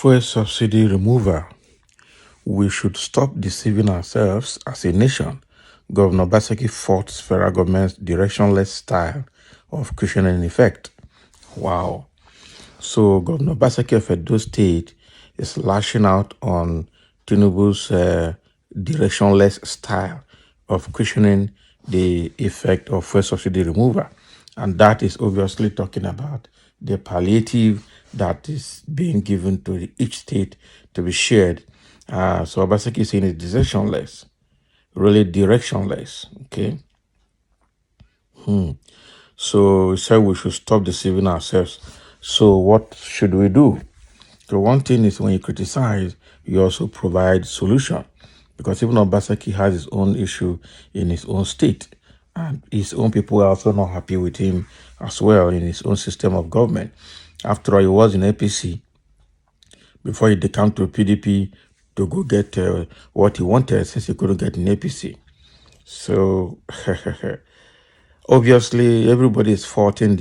Fuel subsidy removal. We should stop deceiving ourselves as a nation. Governor Baseki fought federal government's directionless style of cushioning effect. Wow. So Governor Baseki of Edo State is lashing out on Tinubu'S directionless style of cushioning the effect of fuel subsidy removal. And that is obviously talking about the palliative that is being given to each state to be shared. So Baseki is saying it's directionless, really directionless. Okay. So he said we should stop deceiving ourselves. So what should we do? So one thing is when you criticize, you also provide solution. Because even Obaseki has his own issue in his own state. And his own people are also not happy with him as well in his own system of government. After all, he was in APC before he decamped to PDP to go get what he wanted since he couldn't get in APC. So obviously, everybody is faulting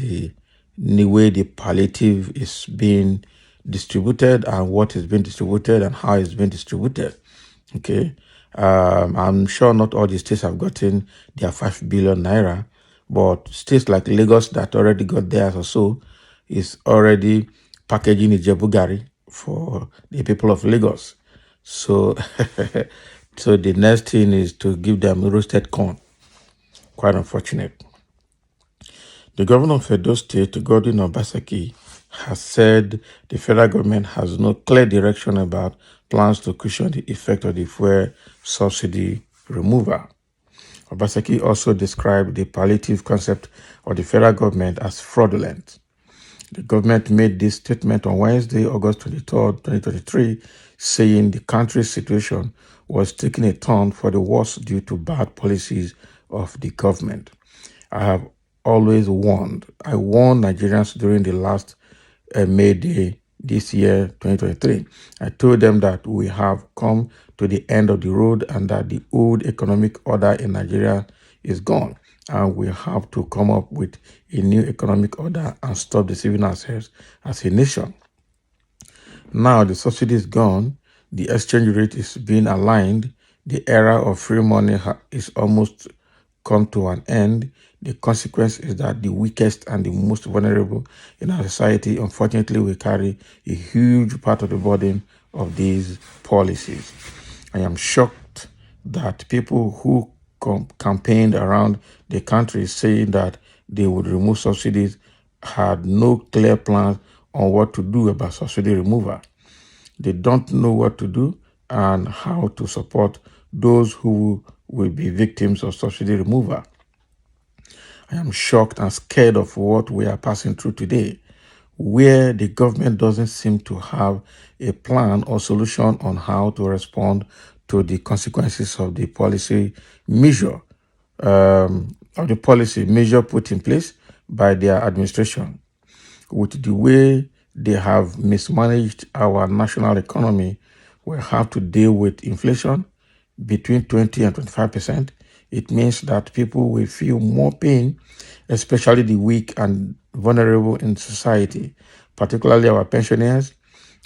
the way the palliative is being distributed and what is being distributed and how it's being distributed. Okay. I'm sure not all the states have gotten their 5 billion naira, but states like Lagos that already got theirs or so is already packaging Ijebugari for the people of Lagos. So, so the next thing is to give them roasted corn. Quite unfortunate. The governor of Edo State, Godwin Obaseki, has said the federal government has no clear direction about plans to cushion the effect of the fuel subsidy removal. Obaseki also described the palliative concept of the federal government as fraudulent. The government made this statement on Wednesday, August 23rd, 2023, saying the country's situation was taking a turn for the worse due to bad policies of the government. I have always warned. I warned Nigerians during the last May Day this year, 2023. I told them that we have come to the end of the road and that the old economic order in Nigeria is gone. And we have to come up with a new economic order and stop deceiving ourselves as a nation. Now the subsidy is gone. The exchange rate is being aligned. The era of free money is almost come to an end. The consequence is that the weakest and the most vulnerable in our society, unfortunately, will carry a huge part of the burden of these policies. I am shocked that people who campaigned around the country saying that they would remove subsidies had no clear plans on what to do about subsidy removal. They don't know what to do and how to support those who will be victims of subsidy removal. I am shocked and scared of what we are passing through today, where the government doesn't seem to have a plan or solution on how to respond to the consequences of the policy measure put in place by their administration. With the way they have mismanaged our national economy, we have to deal with inflation between 20 and 25%. It means that people will feel more pain, especially the weak and vulnerable in society, particularly our pensioners,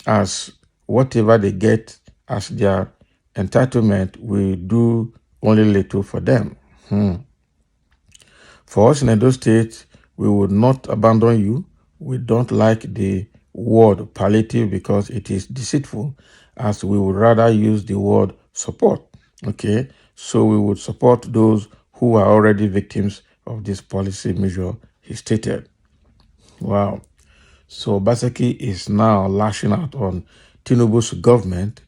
as whatever they get as their entitlement will do only little for them. For us in Edo State, we would not abandon you. We don't like the word palliative because it is deceitful, as we would rather use the word support. Okay, so we would support those who are already victims of this policy measure, he stated. Wow. So Baseki is now lashing out on Tinubu'S government,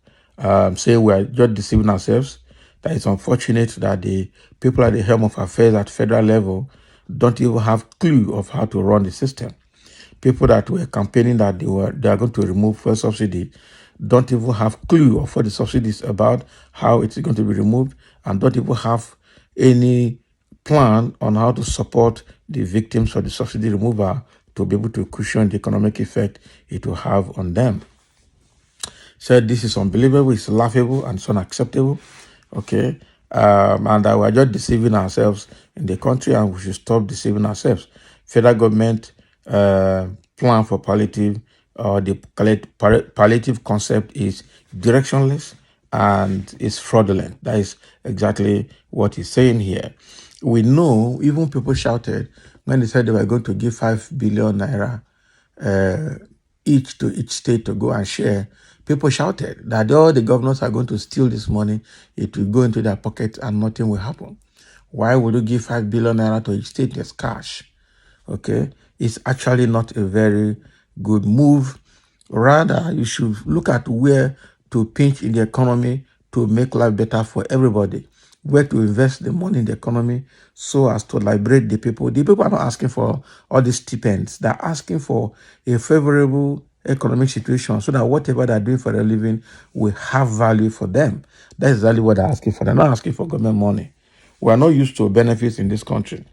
saying we are just deceiving ourselves. That it's unfortunate that the people at the helm of affairs at federal level don't even have clue of how to run the system. People that were campaigning that they are going to remove fuel subsidy don't even have clue of what the subsidy is about, how it's going to be removed, and don't even have any plan on how to support the victims of the subsidy removal to be able to cushion the economic effect it will have on them. Said this is unbelievable, it's laughable, and it's unacceptable. Okay. And that we're just deceiving ourselves in the country and we should stop deceiving ourselves. Federal government plan for palliative the palliative concept is directionless and is fraudulent. That is exactly what he's saying here. We know even people shouted when they said they were going to give 5 billion naira each to each state to go and share. People shouted that all the governors are going to steal this money, it will go into their pocket and nothing will happen. Why would you give 5 billion naira to each state as cash? Okay, it's actually not a very good move. Rather, you should look at where to pinch in the economy to make life better for everybody, where to invest the money in the economy so as to liberate the people. The people are not asking for all these stipends. They're asking for a favorable economic situation so that whatever they're doing for their living will have value for them. That's exactly what they're asking for. They're not asking for government money. We are not used to benefits in this country,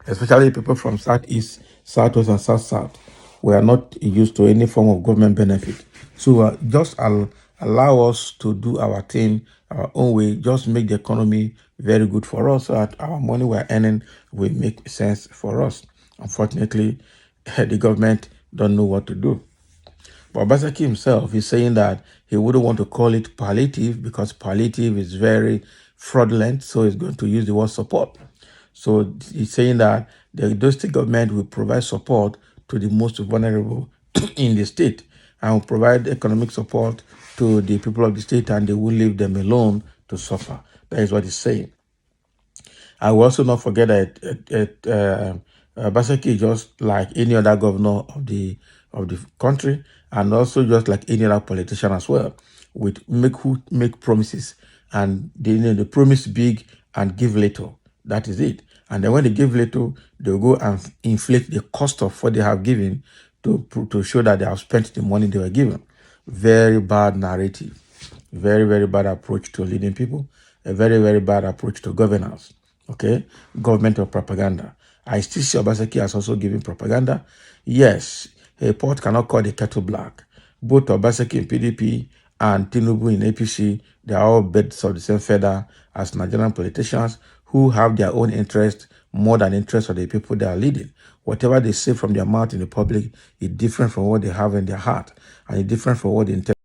especially people from Southeast, Southwest, and South. We are not used to any form of government benefit. So just allow us to do our thing our own way. Just make the economy very good for us so that our money we're earning will make sense for us. Unfortunately, the government don't know what to do. But Obaseki himself is saying that he wouldn't want to call it palliative because palliative is very fraudulent, so he's going to use the word support. So he's saying that the state government will provide support to the most vulnerable in the state and will provide economic support to the people of the state, and they will leave them alone to suffer. That is what he's saying. I will also not forget that Baseki is just like any other governor of the country, and also just like any other politician as well, with who make promises, and they promise big and give little. That is it. And then when they give little, they'll go and inflate the cost of what they have given to show that they have spent the money they were given. Very bad narrative. Very, very bad approach to leading people. A very, very bad approach to governance. Okay? Government of propaganda. I still see Obaseki as also giving propaganda. Yes, a pot cannot call the kettle black. Both Obaseki in PDP and Tinubu in APC, they are all birds of the same feather as Nigerian politicians who have their own interest more than interest of the people they are leading. Whatever they say from their mouth in the public is different from what they have in their heart, and it's different from what they intend.